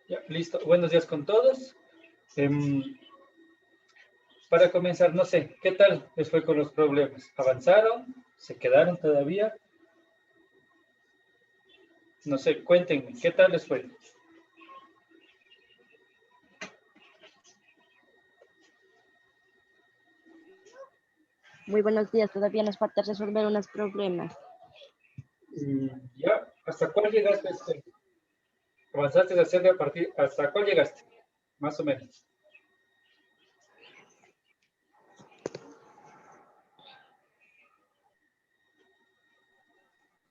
Ya, listo. Buenos días con todos. Para comenzar, no sé, ¿qué tal les fue con los problemas? ¿Avanzaron? ¿Se quedaron todavía? No sé, cuéntenme, ¿qué tal les fue? Muy buenos días, todavía nos falta resolver unos problemas. Ya, ¿hasta cuál llegaste? ¿Avanzaste a hacer a partir? ¿Hasta cuál llegaste? Más o menos.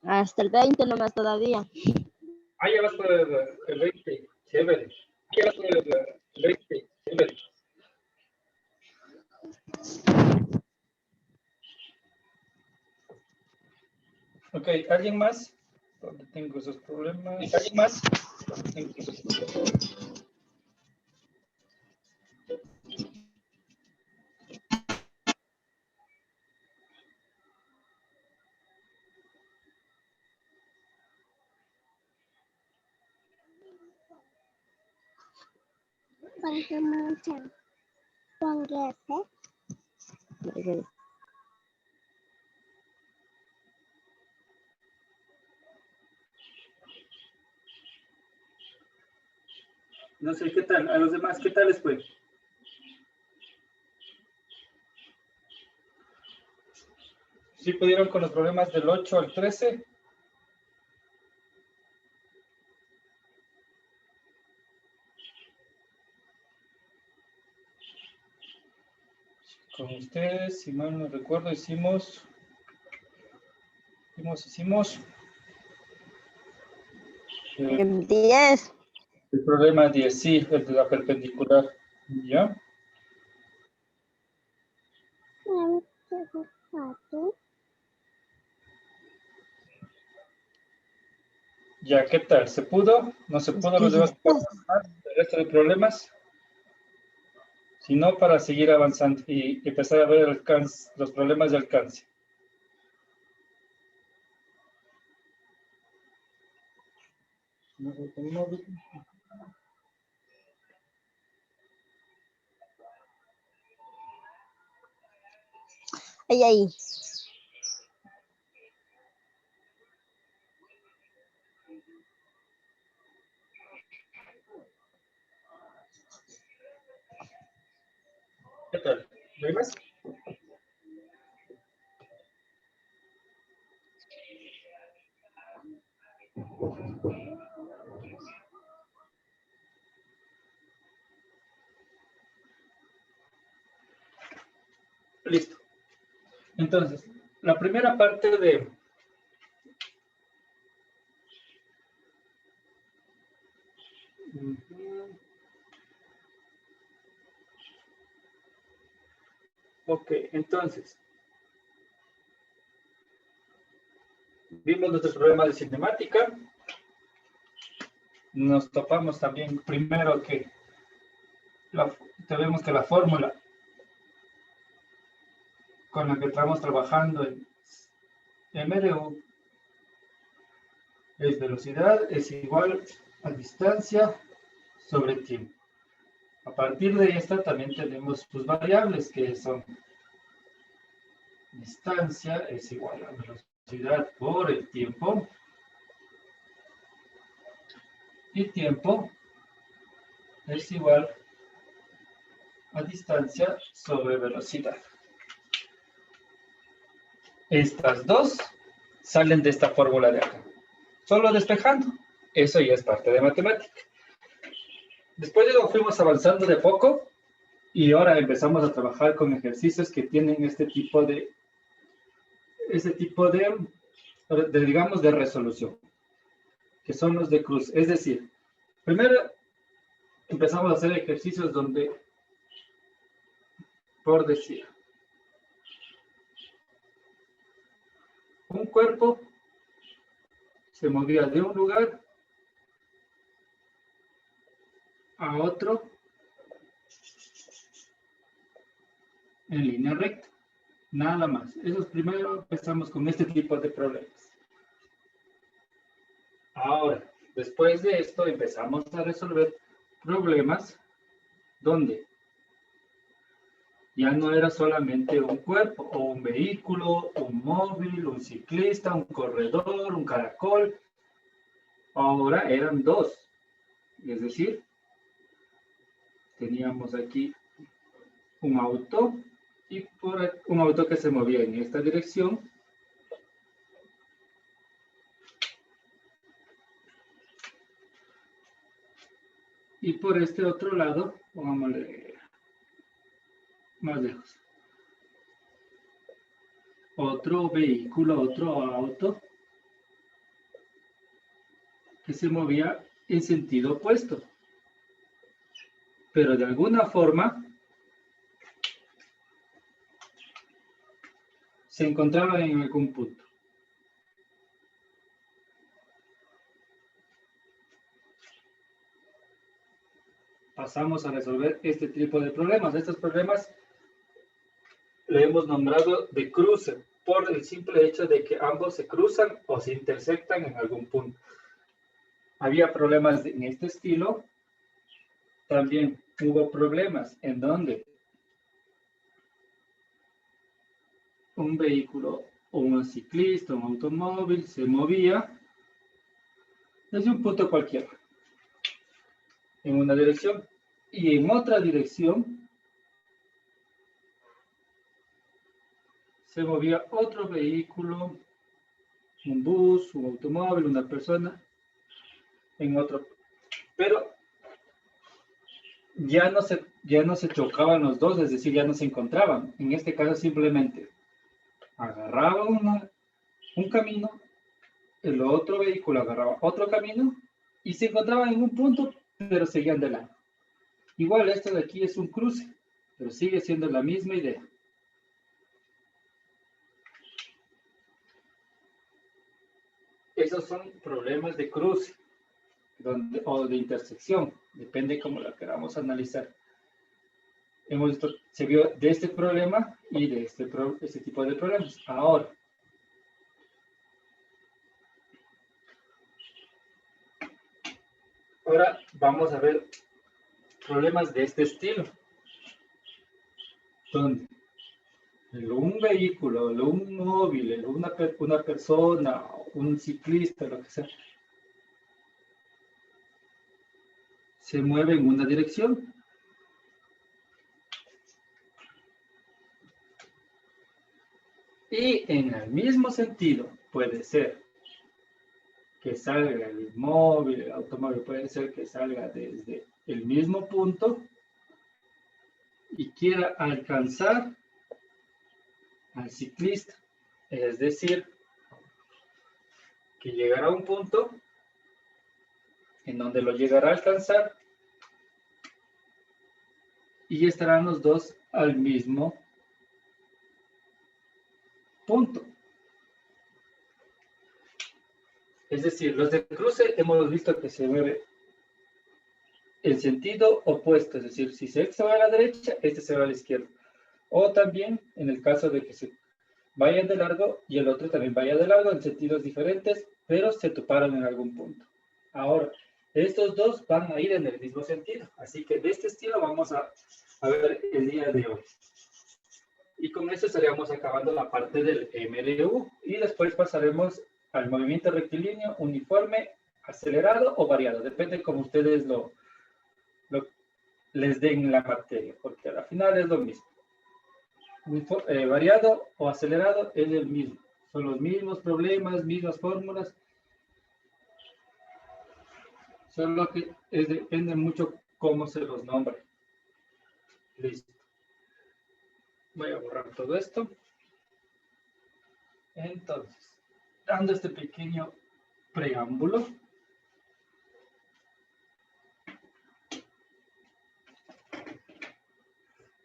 Hasta el 20 nomás todavía. Ah, ya vas por el 20. Chévere. Ya vas por el 20. Chévere. Ok, ¿alguien más? ¿Dónde tengo esos problemas? ¿Alguien más? ¿Dónde tengo esos problemas? No sé, ¿qué tal? A los demás, ¿qué tal les fue? ¿Sí pudieron con los problemas del 8 al 13? Con ustedes, si mal no recuerdo, hicimos El 10. el problema 10, sí, el de la perpendicular. ¿Ya? Ya, ¿qué tal? ¿Se pudo? ¿No se pudo? ¿Los demás el resto de problemas? Si no, para seguir avanzando y empezar a ver los problemas de alcance. Ahí. ¿Qué tal? ¿No hay más? Listo. Entonces, la primera parte de... Ok, entonces, vimos nuestros problemas de cinemática. Nos topamos también primero que tenemos que la fórmula con la que estamos trabajando en MRU es velocidad es igual a distancia sobre tiempo. A partir de esta también tenemos sus variables que son distancia es igual a velocidad por el tiempo y tiempo es igual a distancia sobre velocidad. Estas dos salen de esta fórmula de acá. Solo despejando. Eso ya es parte de matemática. Después de eso fuimos avanzando de poco y ahora empezamos a trabajar con ejercicios que tienen este tipo de digamos, de resolución, que son los de cruz. Es decir, primero empezamos a hacer ejercicios donde, por decir, un cuerpo se movía de un lugar a otro en línea recta. Nada más. Eso es primero empezamos con este tipo de problemas. Ahora, Después de esto empezamos a resolver problemas donde ya no era solamente un cuerpo o un vehículo, un móvil, un ciclista, un corredor, un caracol. Ahora eran dos. Es decir, teníamos aquí un auto y un auto que se movía en esta dirección. Y por este otro lado, pongámosle más lejos. Otro vehículo, otro auto que se movía en sentido opuesto. Pero de alguna forma se encontraban en algún punto. Pasamos a resolver este tipo de problemas. Estos problemas le hemos nombrado de cruce por el simple hecho de que ambos se cruzan o se intersectan en algún punto. Había problemas en este estilo. También hubo problemas en donde un vehículo o un ciclista, un automóvil se movía desde un punto cualquiera en una dirección y en otra dirección se movía otro vehículo, un bus, un automóvil, una persona en otro, pero ya no se chocaban los dos, es decir, ya no se encontraban. En este caso simplemente agarraban un camino, el otro vehículo agarraba otro camino y se encontraban en un punto, pero seguían de lado. Igual esto de aquí es un cruce, pero sigue siendo la misma idea. Esos son problemas de cruce o de intersección, depende cómo la queramos analizar. Hemos visto, se vio de este problema y de este tipo de problemas. Ahora, vamos a ver problemas de este estilo, donde un vehículo, un móvil, una persona, un ciclista, lo que sea, se mueve en una dirección. Y en el mismo sentido, puede ser que salga el móvil, el automóvil, puede ser que salga desde el mismo punto y quiera alcanzar al ciclista. Es decir, que llegará a un punto en donde lo llegará a alcanzar y estarán los dos al mismo punto. Es decir, los de cruce hemos visto que se mueve en sentido opuesto, es decir, si se va a la derecha, este se va a la izquierda. O también en el caso de que se vayan de largo y el otro también vaya de largo en sentidos diferentes, pero se toparon en algún punto. Ahora, estos dos van a ir en el mismo sentido, así que de este estilo vamos a ver el día de hoy. Y con eso estaríamos acabando la parte del MLU y después pasaremos al movimiento rectilíneo, uniforme, acelerado o variado, depende como ustedes les den la materia, porque al final es lo mismo. Variado o acelerado es el mismo. Son los mismos problemas, mismas fórmulas. Solo que depende mucho cómo se los nombre. Listo. Voy a borrar todo esto. Entonces, dando este pequeño preámbulo.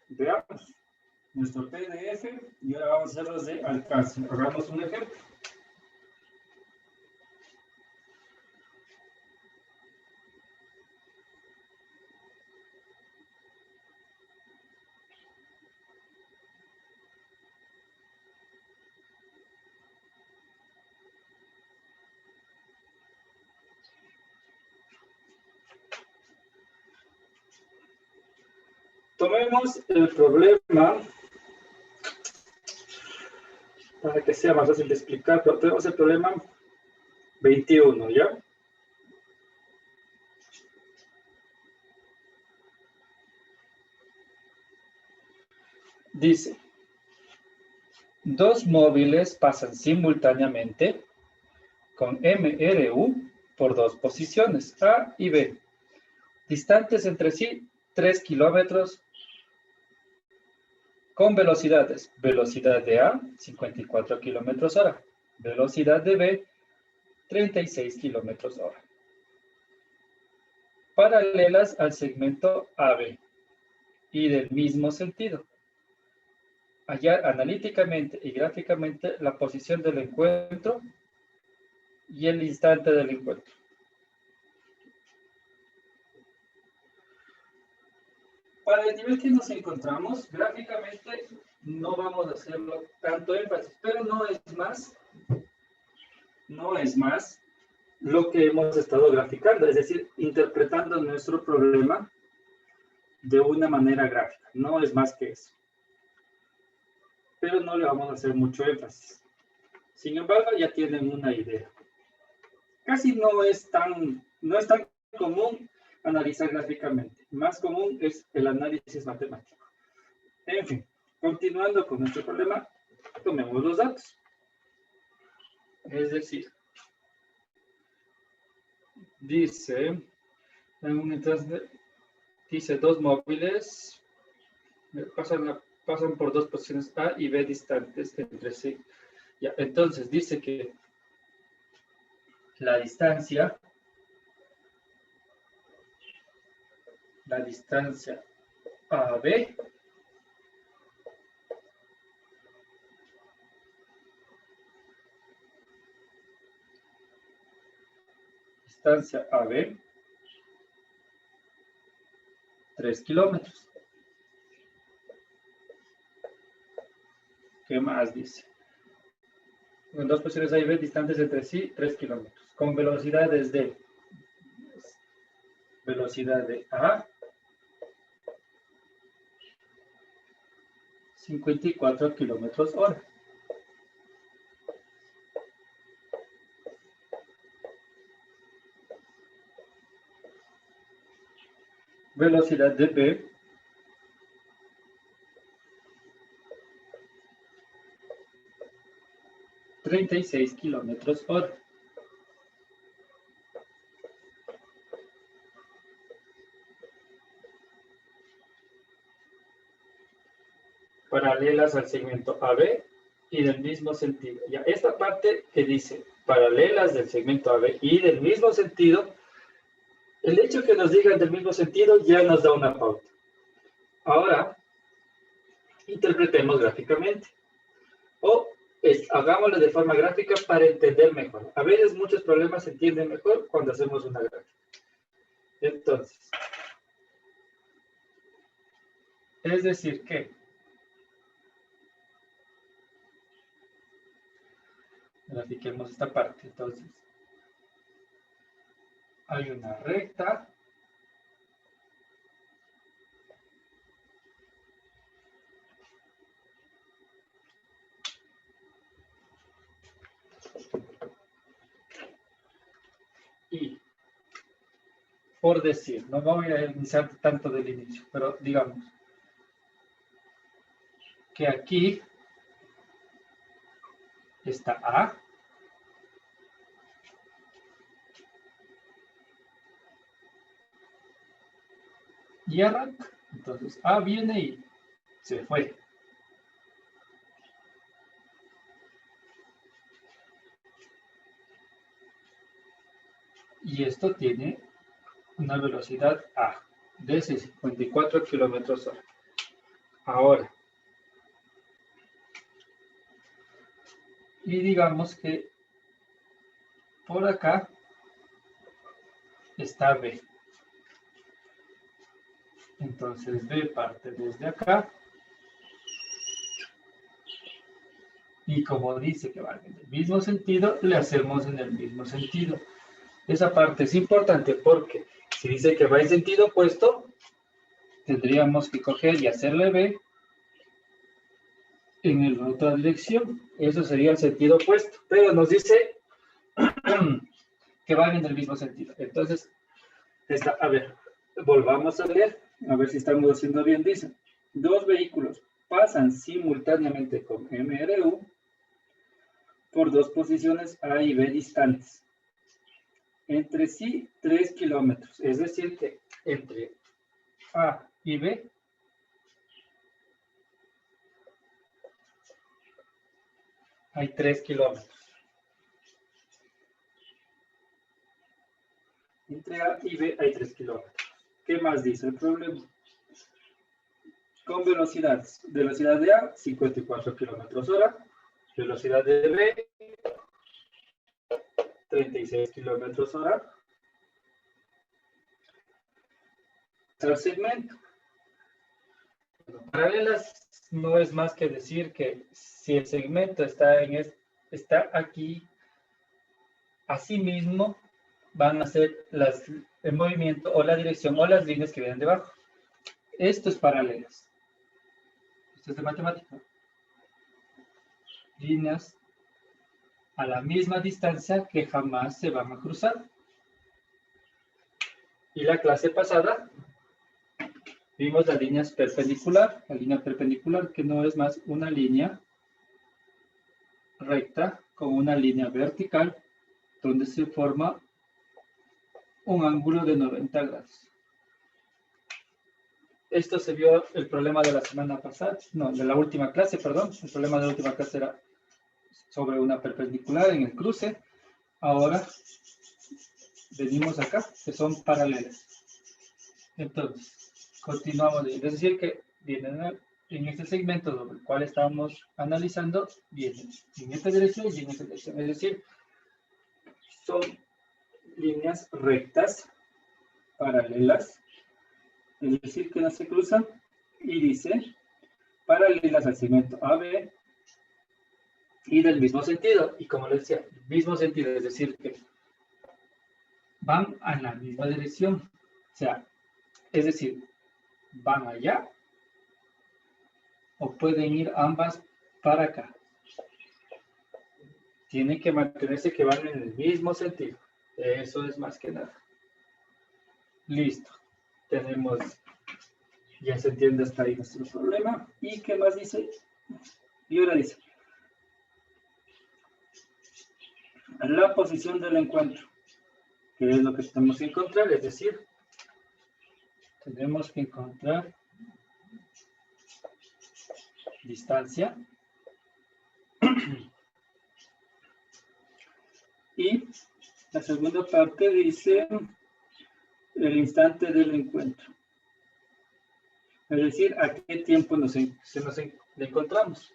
Veamos nuestro PDF y ahora vamos a hacer los de alcance. Hagamos un ejemplo. Tomemos el problema, para que sea más fácil de explicar, pero tenemos el problema 21, ¿ya? Dice, dos móviles pasan simultáneamente con MRU por dos posiciones, A y B, distantes entre sí 3 kilómetros, con velocidades, velocidad de A, 54 kilómetros hora, velocidad de B, 36 kilómetros hora. Paralelas al segmento AB y del mismo sentido. Hallar analíticamente y gráficamente la posición del encuentro y el instante del encuentro. Para el nivel que nos encontramos, gráficamente no vamos a hacerlo tanto énfasis, pero no es más lo que hemos estado graficando, es decir, interpretando nuestro problema de una manera gráfica, no es más que eso. Pero no le vamos a hacer mucho énfasis. Sin embargo, ya tienen una idea. Casi no es tan común analizar gráficamente. Más común es el análisis matemático. En fin, continuando con nuestro problema, tomemos los datos. Es decir, dice dos móviles pasan por dos posiciones A y B distantes entre sí. Ya, entonces dice que la distancia AB distancia AB 3 kilómetros. ¿Qué más dice? En dos posiciones A y B distantes entre sí 3 kilómetros. Con velocidades de A 54 kilómetros hora. Velocidad de B 36 kilómetros hora. Paralelas al segmento AB y del mismo sentido. Ya, esta parte que dice paralelas del segmento AB y del mismo sentido, el hecho que nos digan del mismo sentido ya nos da una pauta. Ahora, interpretemos gráficamente. O hagámoslo de forma gráfica para entender mejor. A veces muchos problemas se entienden mejor cuando hacemos una gráfica. Entonces, es decir que grafiquemos esta parte. Entonces, hay una recta. Y, por decir, no voy a iniciar tanto del inicio, pero digamos que aquí está A. Y arranca. Entonces, A viene y se fue. Y esto tiene una velocidad A de 54 kilómetros hora. Ahora, y digamos que por acá está B. Entonces B parte desde acá. Y como dice que va en el mismo sentido, le hacemos en el mismo sentido. Esa parte es importante porque si dice que va en sentido opuesto, tendríamos que coger y hacerle B en la otra dirección. Eso sería el sentido opuesto, pero nos dice que van en el mismo sentido. Entonces, a ver, volvamos a leer, a ver si estamos haciendo bien. Dice, dos vehículos pasan simultáneamente con MRU por dos posiciones A y B distantes. Entre sí, 3 kilómetros. Es decir, que entre A y B hay 3 kilómetros. Entre A y B hay 3 kilómetros. ¿Qué más dice el problema? Con velocidades. Velocidad de A, 54 kilómetros hora. Velocidad de B, 36 kilómetros hora. El segmento. Paralelas no es más que decir que si el segmento está aquí, asimismo van a ser el movimiento o la dirección o las líneas que vienen debajo. Esto es paralelas. Esto es de matemática. Líneas a la misma distancia que jamás se van a cruzar. Y la clase pasada vimos la línea perpendicular que no es más una línea recta con una línea vertical donde se forma un ángulo de 90 grados. Esto se vio el problema de la semana pasada, no, de la última clase, perdón. El problema de la última clase era sobre una perpendicular en el cruce. Ahora venimos acá, que son paralelas. Entonces, continuamos. Es decir, que vienen en este segmento sobre el cual estamos analizando, vienen en esta dirección y en esta dirección. Es decir, son líneas rectas, paralelas, es decir, que no se cruzan, y dice paralelas al segmento AB y del mismo sentido. Y como les decía, mismo sentido, es decir, que van a la misma dirección. O sea, es decir, van allá o pueden ir ambas para acá. Tienen que mantenerse que van en el mismo sentido. Eso es más que nada. Listo. Tenemos, ya se entiende hasta ahí nuestro problema. ¿Y qué más dice? Y ahora dice, la posición del encuentro, que es lo que tenemos que encontrar, es decir, tenemos que encontrar distancia y la segunda parte dice el instante del encuentro. Es decir, a qué tiempo le encontramos.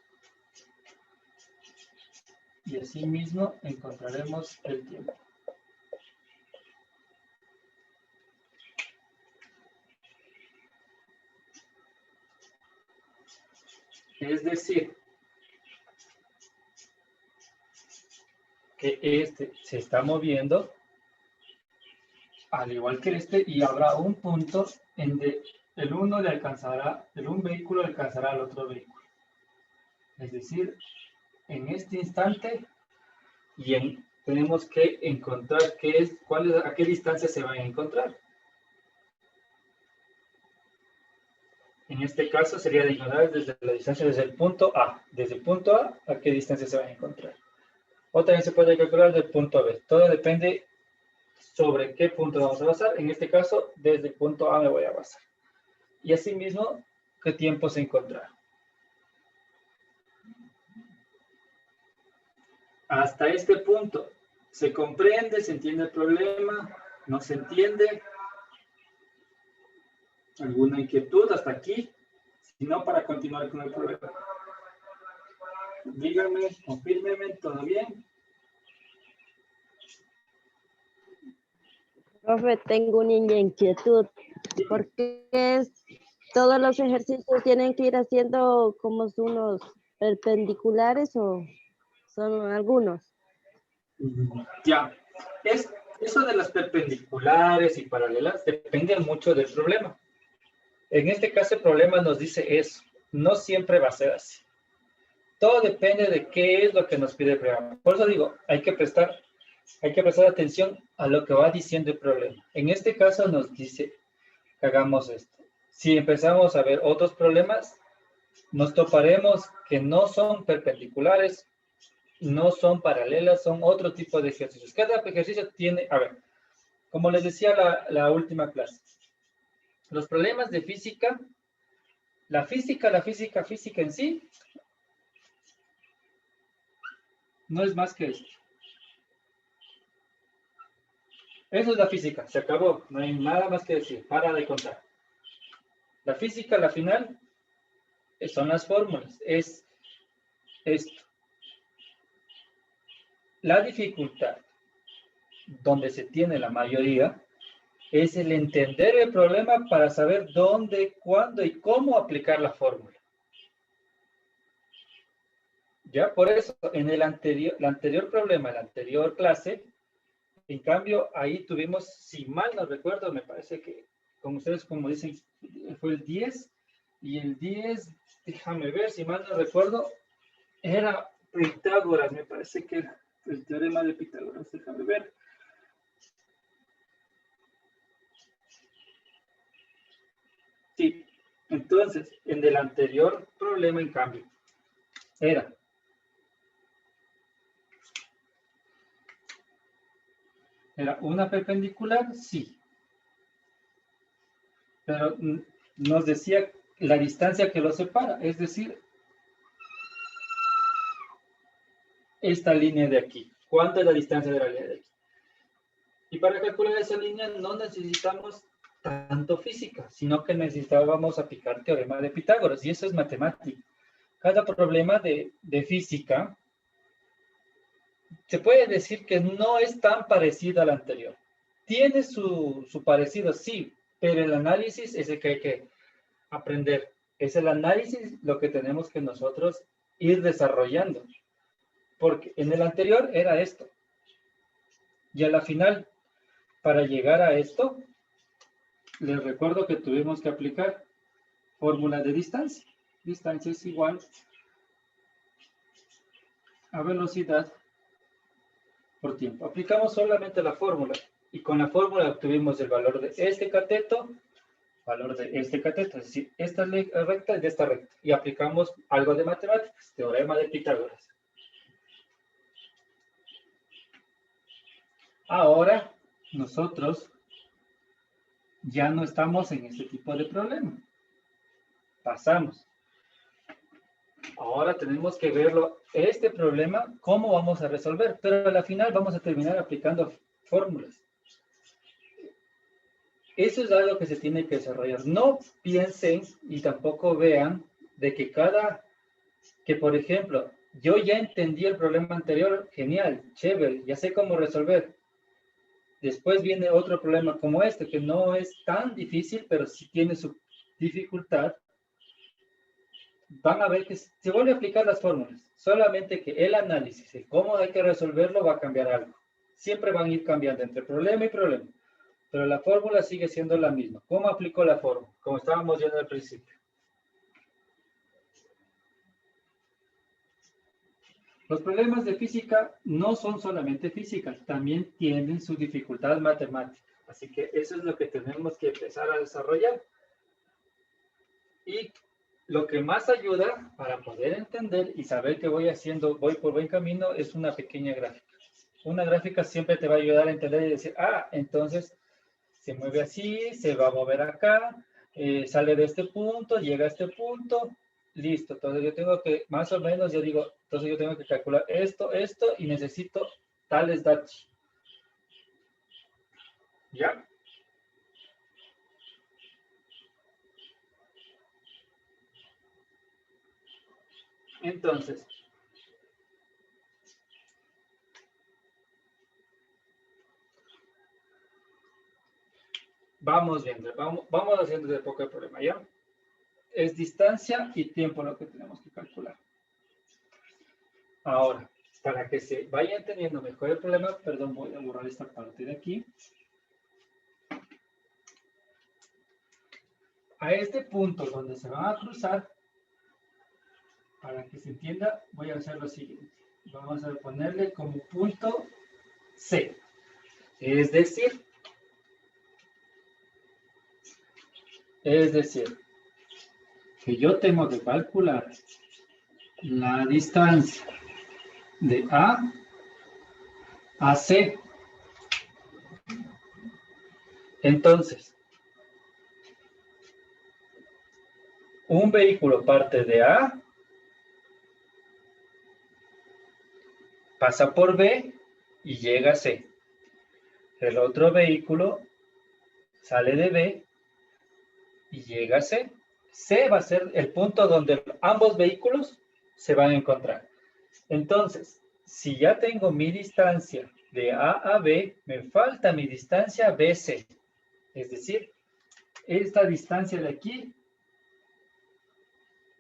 Y así mismo encontraremos el tiempo. Es decir, que este se está moviendo al igual que este, y habrá un punto en donde un vehículo alcanzará al otro vehículo. Es decir, en este instante, tenemos que encontrar a qué distancia se van a encontrar. En este caso sería de ignorar desde la distancia desde el punto A. Desde el punto a qué distancia se van a encontrar. O también se puede calcular del punto B. Todo depende sobre qué punto vamos a basar. En este caso, desde el punto A me voy a basar. Y asimismo, qué tiempo se encontrará. Hasta este punto, ¿se comprende? ¿Se entiende el problema? ¿No se entiende? ¿Alguna inquietud hasta aquí? Si no, para continuar con el problema. Díganme, confírmenme, ¿todo bien? Profe, tengo una inquietud. ¿Por qué todos los ejercicios tienen que ir haciendo como unos perpendiculares o son algunos? Ya, eso de las perpendiculares y paralelas depende mucho del problema. En este caso, el problema nos dice eso. No siempre va a ser así. Todo depende de qué es lo que nos pide el programa. Por eso digo, hay que prestar atención a lo que va diciendo el problema. En este caso nos dice que hagamos esto. Si empezamos a ver otros problemas, nos toparemos que no son perpendiculares, no son paralelas, son otro tipo de ejercicios. Cada ejercicio tiene, a ver, como les decía la última clase, los problemas de física, la física en sí, no es más que esto. Eso es la física, se acabó, no hay nada más que decir, para de contar. La física, la final, son las fórmulas, es esto. La dificultad, donde se tiene la mayoría, es el entender el problema para saber dónde, cuándo y cómo aplicar la fórmula. Ya, por eso, en el anterior problema, la anterior clase, en cambio, ahí tuvimos, si mal no recuerdo, me parece que, como ustedes como dicen, fue el 10, y el 10, déjame ver, si mal no recuerdo, era Pitágoras, me parece que era el teorema de Pitágoras, déjame ver. Sí, entonces, en el anterior problema, en cambio, era una perpendicular, sí, pero nos decía la distancia que lo separa, es decir, esta línea de aquí. ¿Cuánto es la distancia de la línea de aquí? Y para calcular esa línea no necesitamos tanto física, sino que necesitábamos aplicar teorema de Pitágoras, y eso es matemática. Cada problema de física se puede decir que no es tan parecido al anterior. Tiene su parecido, sí, pero el análisis es el que hay que aprender. Es el análisis lo que tenemos que nosotros ir desarrollando. Porque en el anterior era esto. Y a la final, para llegar a esto, les recuerdo que tuvimos que aplicar fórmula de distancia. Distancia es igual a velocidad por tiempo. Aplicamos solamente la fórmula. Y con la fórmula obtuvimos el valor de este cateto, es decir, esta recta y de esta recta. Y aplicamos algo de matemáticas, teorema de Pitágoras. Ahora, nosotros ya no estamos en este tipo de problema. Pasamos. Ahora tenemos que verlo, este problema, cómo vamos a resolver. Pero a la final vamos a terminar aplicando fórmulas. Eso es algo que se tiene que desarrollar. No piensen y tampoco vean de que por ejemplo, yo ya entendí el problema anterior, genial, chévere, ya sé cómo resolver. Después viene otro problema como este, que no es tan difícil, pero sí tiene su dificultad. Van a ver que se vuelve a aplicar las fórmulas, solamente que el análisis, el cómo hay que resolverlo va a cambiar algo. Siempre van a ir cambiando entre problema y problema. Pero la fórmula sigue siendo la misma. ¿Cómo aplico la fórmula? Como estábamos viendo al principio. Los problemas de física no son solamente física, también tienen su dificultad matemática. Así que eso es lo que tenemos que empezar a desarrollar. Y lo que más ayuda para poder entender y saber que voy por buen camino, es una pequeña gráfica. Una gráfica siempre te va a ayudar a entender y decir, entonces se mueve así, se va a mover acá, sale de este punto, llega a este punto, listo. Entonces yo tengo que, más o menos, yo digo, entonces yo tengo que calcular esto, y necesito tales datos. ¿Ya? Entonces, vamos viendo, vamos haciendo de poco el problema, ¿ya? Es distancia y tiempo lo que tenemos que calcular. Ahora, para que se vaya entendiendo mejor el problema, perdón, voy a borrar esta parte de aquí. A este punto donde se van a cruzar, para que se entienda, voy a hacer lo siguiente. Vamos a ponerle como punto C. Es decir, que yo tengo que calcular la distancia de a C. Entonces, un vehículo parte de A, pasa por B y llega a C. El otro vehículo sale de B y llega a C. C va a ser el punto donde ambos vehículos se van a encontrar. Entonces, si ya tengo mi distancia de A B, me falta mi distancia BC. Es decir, esta distancia de aquí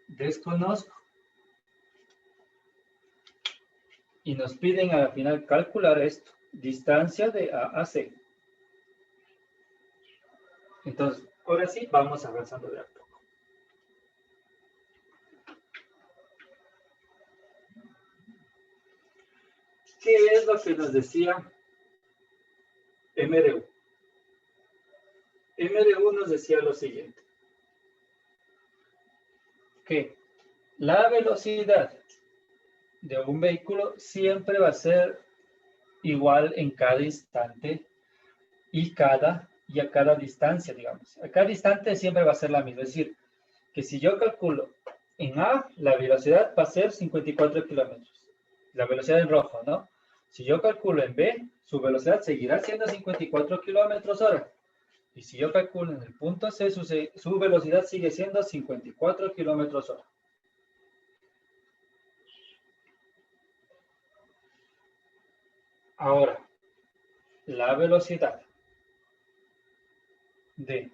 desconozco. Y nos piden al final calcular esto. Distancia de A C. Entonces, ahora sí, vamos avanzando de a poco. ¿Qué es lo que nos decía MDU? MDU nos decía lo siguiente. Que la velocidad de un vehículo siempre va a ser igual en cada instante y a cada distancia, digamos. A cada instante siempre va a ser la misma. Es decir, que si yo calculo en A, la velocidad va a ser 54 kilómetros. La velocidad en rojo, ¿no? Si yo calculo en B, su velocidad seguirá siendo 54 kilómetros hora. Y si yo calculo en el punto C, su velocidad sigue siendo 54 kilómetros hora. Ahora, la velocidad de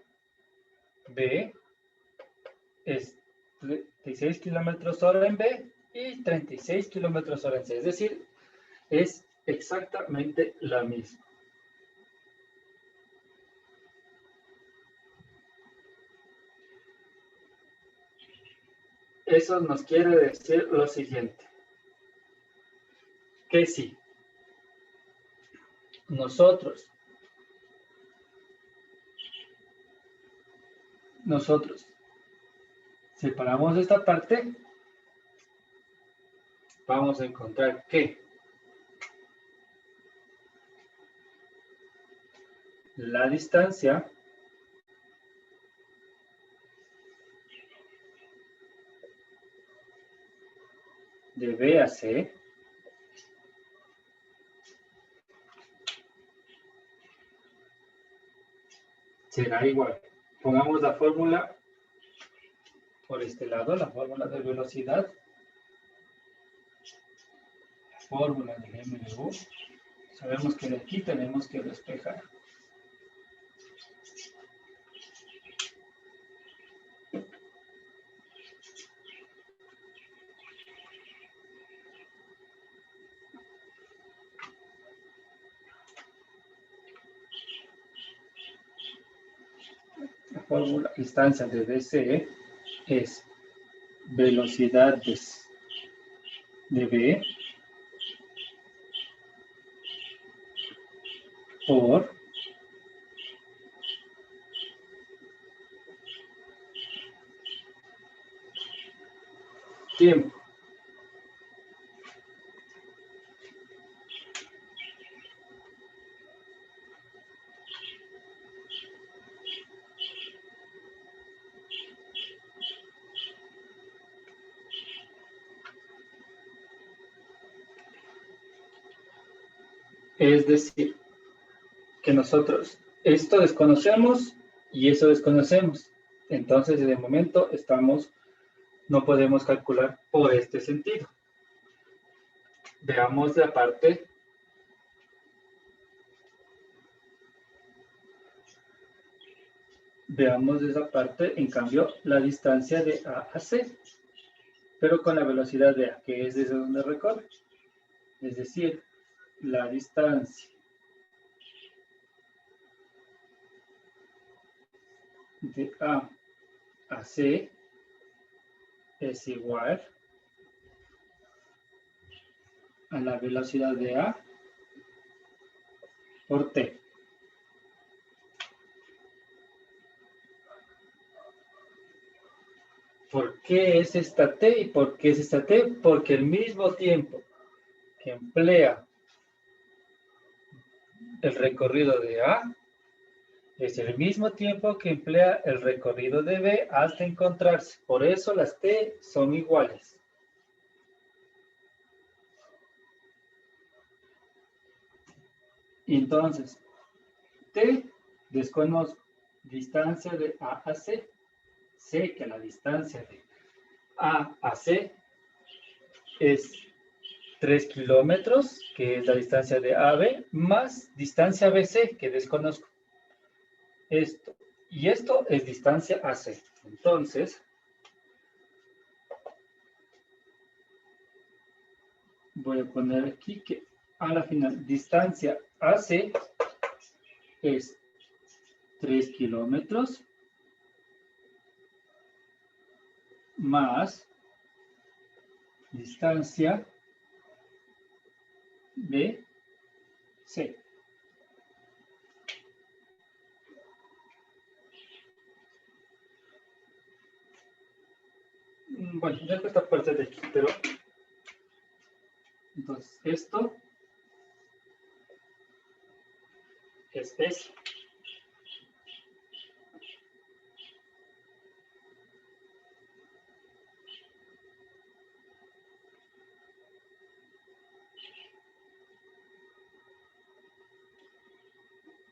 B es 36 kilómetros hora en B y 36 kilómetros hora en C. Es decir, es exactamente la misma. Eso nos quiere decir lo siguiente. Que si nosotros separamos esta parte, vamos a encontrar que la distancia de B a C será igual. Pongamos la fórmula por este lado, la fórmula de velocidad, la fórmula de MDU. Sabemos que de aquí tenemos que despejar. La fórmula distancia de DC es velocidades de B por tiempo. Es decir, que nosotros esto desconocemos y eso desconocemos. Entonces, de momento, no podemos calcular por este sentido. Veamos la parte Veamos esa parte, en cambio, la distancia de A a C, pero con la velocidad de A, que es desde donde recorre. Es decir, la distancia de A AC es igual a la velocidad de A por T. ¿Por qué es esta T y por qué es esta T? Porque el mismo tiempo que emplea el recorrido de A es el mismo tiempo que emplea el recorrido de B hasta encontrarse. Por eso las T son iguales. Entonces, T desconozco. Distancia de A a C. Sé que la distancia de A a C es 3 kilómetros, que es la distancia de A a B, más distancia BC, que desconozco. Esto y esto es distancia AC. Entonces, voy a poner aquí que a la final distancia AC es 3 kilómetros más distancia BC. Bueno, dejo esta parte de aquí, pero entonces esto es eso.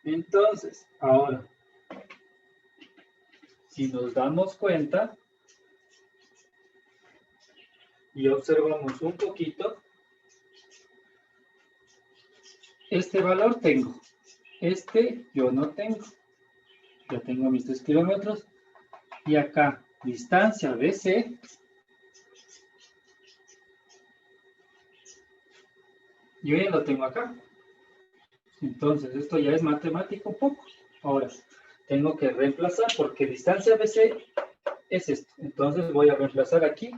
Entonces, ahora, si nos damos cuenta y observamos un poquito, este valor tengo, este yo no tengo. Yo tengo mis 3 kilómetros y acá distancia BC yo ya lo tengo acá. Entonces, esto ya es matemático un poco. Ahora, tengo que reemplazar porque distancia BC es esto. Entonces, voy a reemplazar aquí.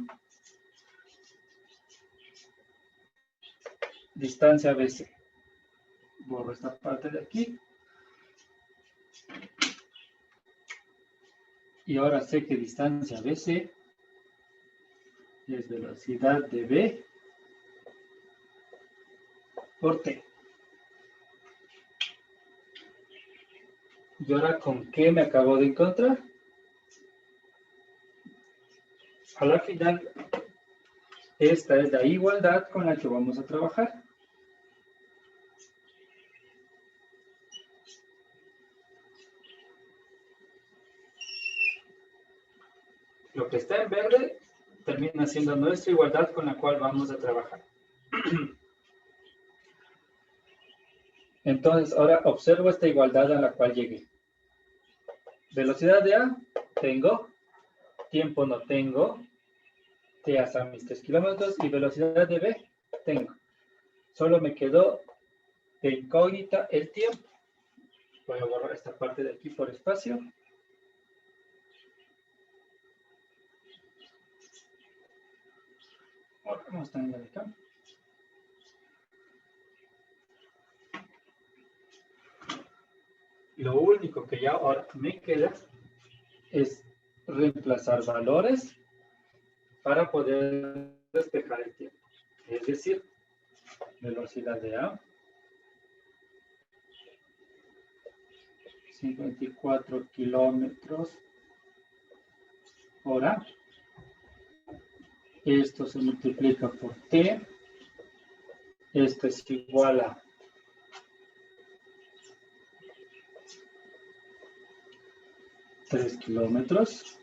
Distancia BC. Borro esta parte de aquí. Y ahora sé que distancia BC es velocidad de B por T. ¿Y ahora con qué me acabo de encontrar? A la final, esta es la igualdad con la que vamos a trabajar. Lo que está en verde termina siendo nuestra igualdad con la cual vamos a trabajar. Entonces, ahora observo esta igualdad a la cual llegué. Velocidad de A, tengo. Tiempo no tengo. T hasta mis 3 kilómetros. Y velocidad de B, tengo. Solo me quedó de incógnita el tiempo. Voy a borrar esta parte de aquí por espacio. Vamos a tener acá. Lo único que ya ahora me queda es reemplazar valores para poder despejar el tiempo. Es decir, velocidad de A, 54 kilómetros hora. Esto se multiplica por T. Esto es igual a 3 kilómetros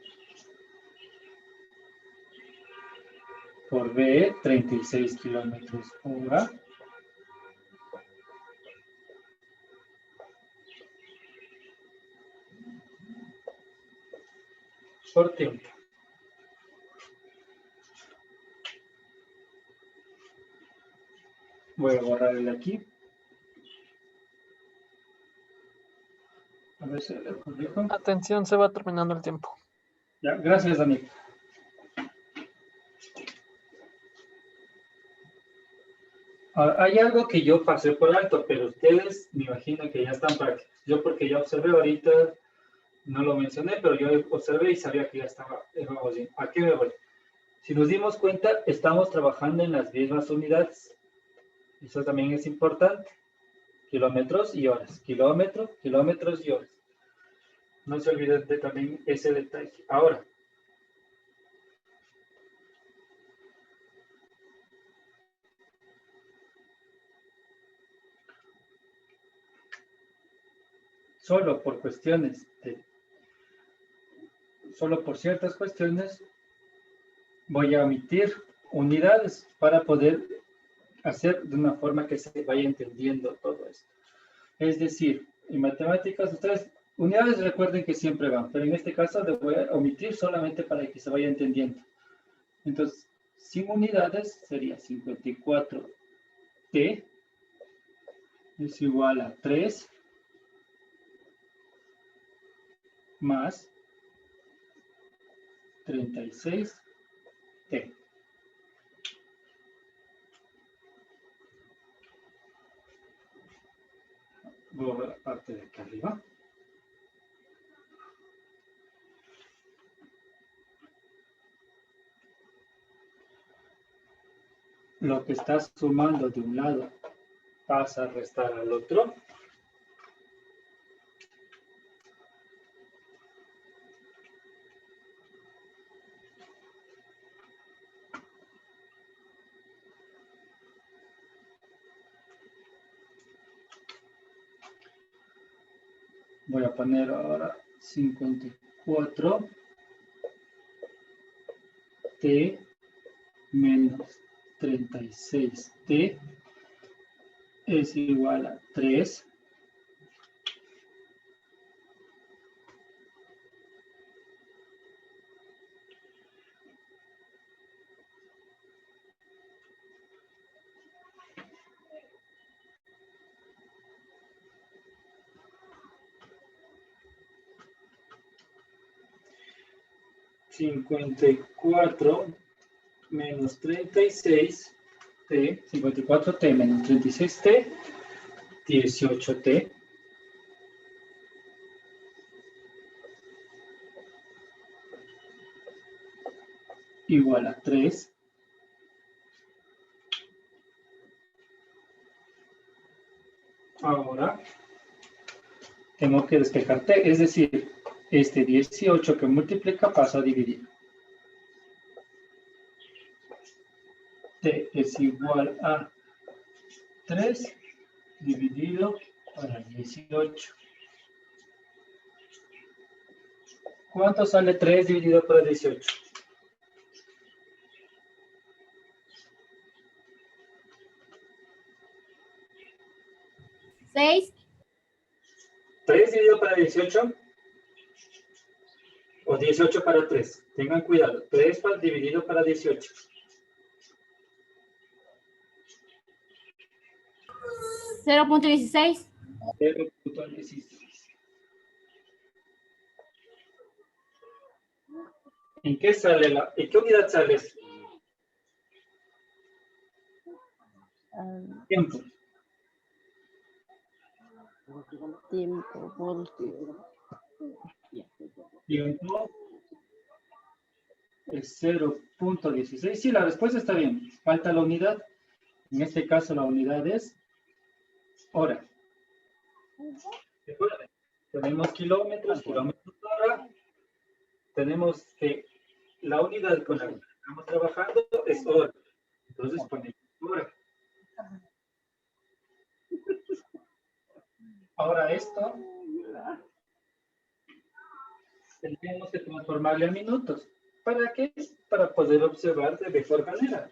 por B, 36 kilómetros hora. Por tiempo. Voy a borrar el de aquí. A ver si le corrijo. Atención, se va terminando el tiempo. Ya, gracias, Dani. Hay algo que yo pasé por alto, pero ustedes me imagino que ya están prácticos. Yo porque ya observé ahorita, no lo mencioné, pero yo observé y sabía que ya estábamos bien. ¿A qué me voy? Si nos dimos cuenta, estamos trabajando en las mismas unidades. Eso también es importante. Kilómetros y horas. Kilómetros y horas. No se olviden de también ese detalle. Ahora, solo por ciertas cuestiones, voy a omitir unidades para poder hacer de una forma que se vaya entendiendo todo esto. Es decir, en matemáticas, ustedes, unidades recuerden que siempre van, pero en este caso les voy a omitir solamente para que se vaya entendiendo. Entonces, sin unidades sería 54t es igual a 3 más 36t. Voy a ver la parte de aquí arriba. Lo que estás sumando de un lado pasa a restar al otro. Voy a poner ahora 54t menos 36t es igual a 3 54 menos 36t, 54t menos 36t, 18t, igual a 3. Ahora tengo que despejar t, es decir, este 18 que multiplica pasa a dividir. T es igual a 3 dividido por 18. ¿Cuánto sale 3 dividido por 18? 6. 3 dividido para 18 o 18 para 3. Tengan cuidado. 3 dividido para 18. 0.16. 0.16. ¿En qué sale en qué unidad sale? Tiempo. Tiempo, Tiempo es 0.16. Sí, la respuesta está bien. Falta la unidad. En este caso la unidad es hora. Recuerden, tenemos kilómetros hora. Tenemos que la unidad con la que estamos trabajando es hora. Entonces ponemos hora. Ahora esto tendríamos que transformarle a minutos. ¿Para qué? Para poder observar de mejor manera.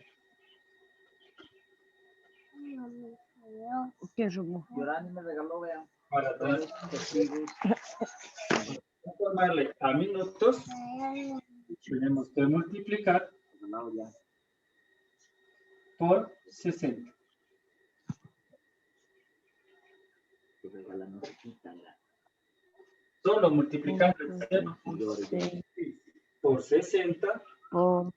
¿Qué rumbo? Yorani me regaló, vean. Para transformarle a minutos, tenemos que multiplicar por 60. Solo multiplicando el 0.6 por 60 por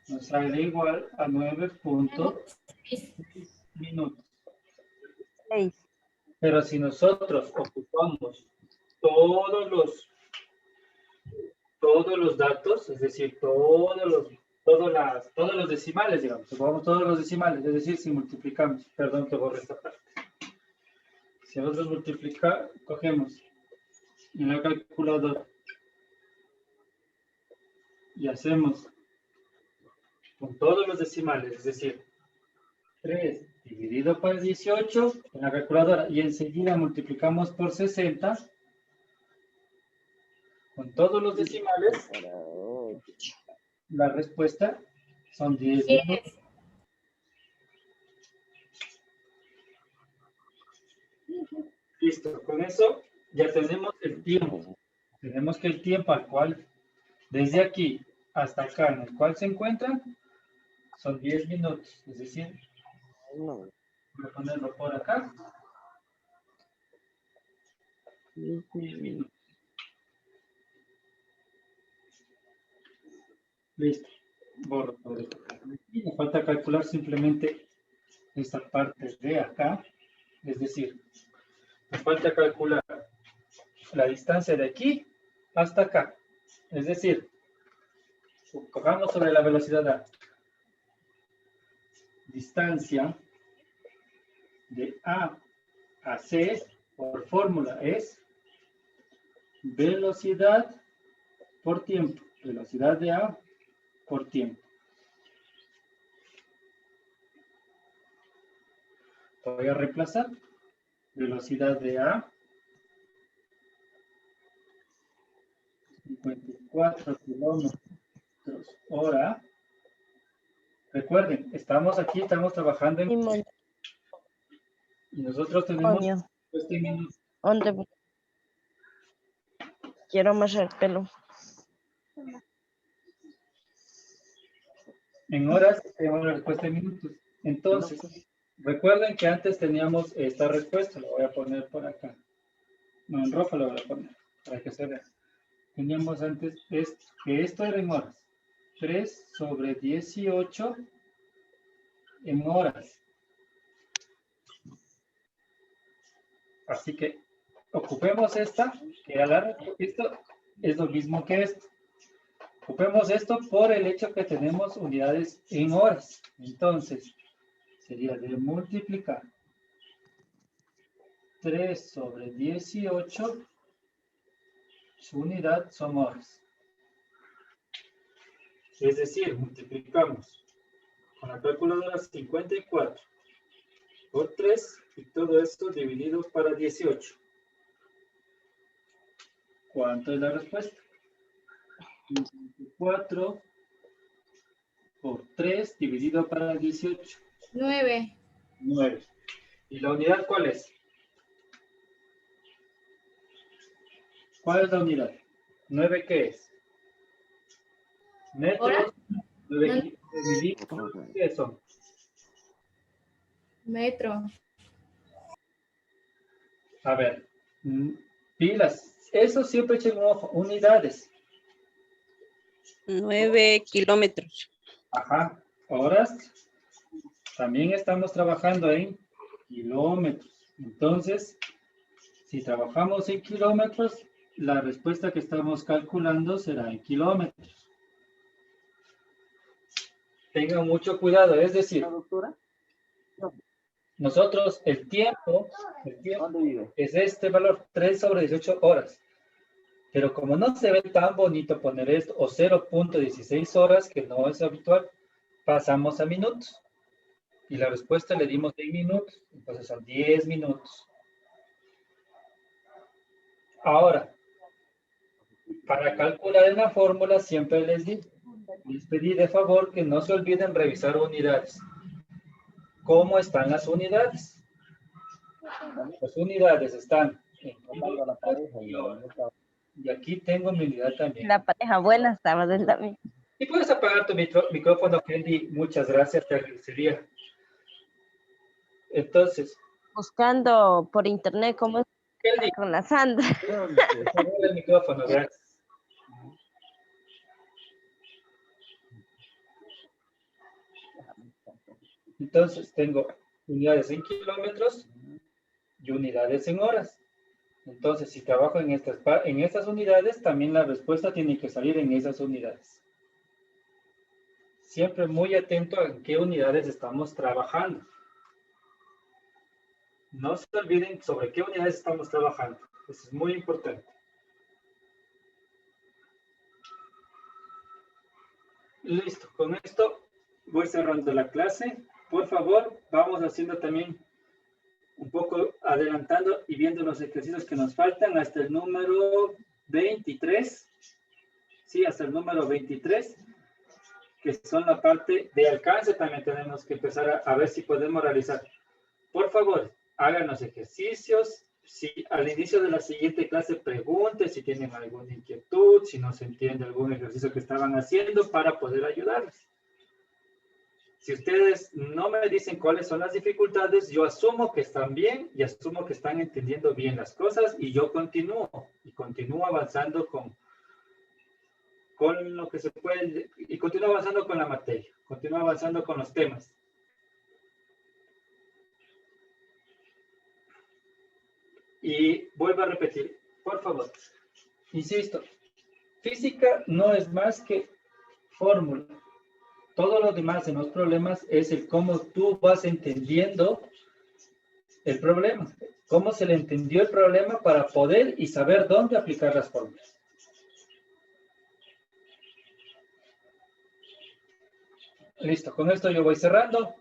nos sale igual a 9.6 minutos. 6. Pero si nosotros ocupamos todos los datos, es decir, todos los decimales, digamos, ocupamos todos los decimales, es decir, si multiplicamos, perdón que borre esta parte. Si nosotros multiplicamos, cogemos en la calculadora y hacemos con todos los decimales, es decir, 3 dividido por 18 en la calculadora y enseguida multiplicamos por 60 con todos los decimales, la respuesta son 10 minutos. Listo, con eso ya tenemos el tiempo. Tenemos que el tiempo al cual, desde aquí hasta acá, en el cual se encuentran, son 10 minutos. Es decir, voy a ponerlo por acá. 10 minutos. Listo. Borro todo esto. Y me falta calcular simplemente esta parte de acá. Es decir, me falta calcular la distancia de aquí hasta acá. Es decir, cojamos sobre la velocidad A. Distancia de A a C por fórmula es velocidad por tiempo. Velocidad de A por tiempo. Voy a reemplazar. Velocidad de A. 54 kilómetros hora. Recuerden, estamos aquí, estamos trabajando en... Y nosotros tenemos este minuto. ¿Dónde? Quiero amasar el pelo. En horas tenemos la respuesta en minutos. Entonces, recuerden que antes teníamos esta respuesta. Lo voy a poner por acá. No, en rojo lo voy a poner para que se vea. Teníamos antes esto, que esto era en horas. 3 sobre 18 en horas. Así que ocupemos esta, que esto es lo mismo que esto. Ocupemos esto por el hecho que tenemos unidades en horas. Entonces, sería de multiplicar 3 sobre 18, su unidad son horas. Es decir, multiplicamos con la calculadora 54 por 3 y todo esto dividido para 18. ¿Cuánto es la respuesta? 54 por 3 dividido para 18. 9. 9. ¿Y la unidad cuál es? ¿Cuál es la unidad? 9, ¿qué es? Metros. 9 milímetros. ¿Qué son? Metro. A ver. Pilas. Eso siempre echen un ojo. Unidades. 9 kilómetros. Ajá. Horas. También estamos trabajando en kilómetros. Entonces, si trabajamos en kilómetros, la respuesta que estamos calculando será en kilómetros. Tengan mucho cuidado, es decir, nosotros el tiempo es este valor, 3 sobre 18 horas. Pero como no se ve tan bonito poner esto, o 0.16 horas, que no es habitual, pasamos a minutos. Y la respuesta le dimos en minutos, entonces son 10 minutos. Ahora, para calcular en la fórmula siempre les pedí de favor que no se olviden revisar unidades. ¿Cómo están las unidades? Las unidades están en y aquí tengo mi unidad también. La pareja buena estaba del también. Y puedes apagar tu micrófono, Kelly. Muchas gracias, te agradecería. Entonces. Buscando por internet cómo es Kelly, con la Sandra. el micrófono, gracias. Entonces tengo unidades en kilómetros y unidades en horas. Entonces, si trabajo en estas unidades, también la respuesta tiene que salir en esas unidades. Siempre muy atento a en qué unidades estamos trabajando. No se olviden sobre qué unidades estamos trabajando. Eso es muy importante. Listo, con esto voy cerrando la clase. Por favor, vamos haciendo también un poco adelantando y viendo los ejercicios que nos faltan hasta el número 23. Sí, hasta el número 23, que son la parte de alcance. También tenemos que empezar a ver si podemos realizar. Por favor, hagan los ejercicios. Si al inicio de la siguiente clase pregunten si tienen alguna inquietud, si no se entiende algún ejercicio que estaban haciendo para poder ayudarles. Si ustedes no me dicen cuáles son las dificultades, yo asumo que están bien y asumo que están entendiendo bien las cosas y yo continúo avanzando con lo que se puede y continúo avanzando con la materia, continúo avanzando con los temas. Y vuelvo a repetir, por favor, insisto, física no es más que fórmula. Todo lo demás en los problemas es el cómo tú vas entendiendo el problema, cómo se le entendió el problema para poder y saber dónde aplicar las fórmulas. Listo, con esto yo voy cerrando.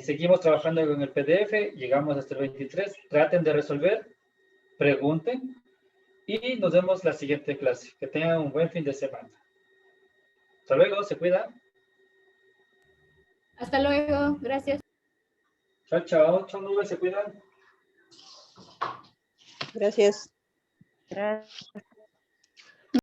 Seguimos trabajando con el PDF, llegamos hasta el 23. Traten de resolver, pregunten y nos vemos la siguiente clase. Que tengan un buen fin de semana. Hasta luego, se cuidan. Hasta luego, gracias. Chao, chao, chao, nubes, se cuidan. Gracias. Gracias.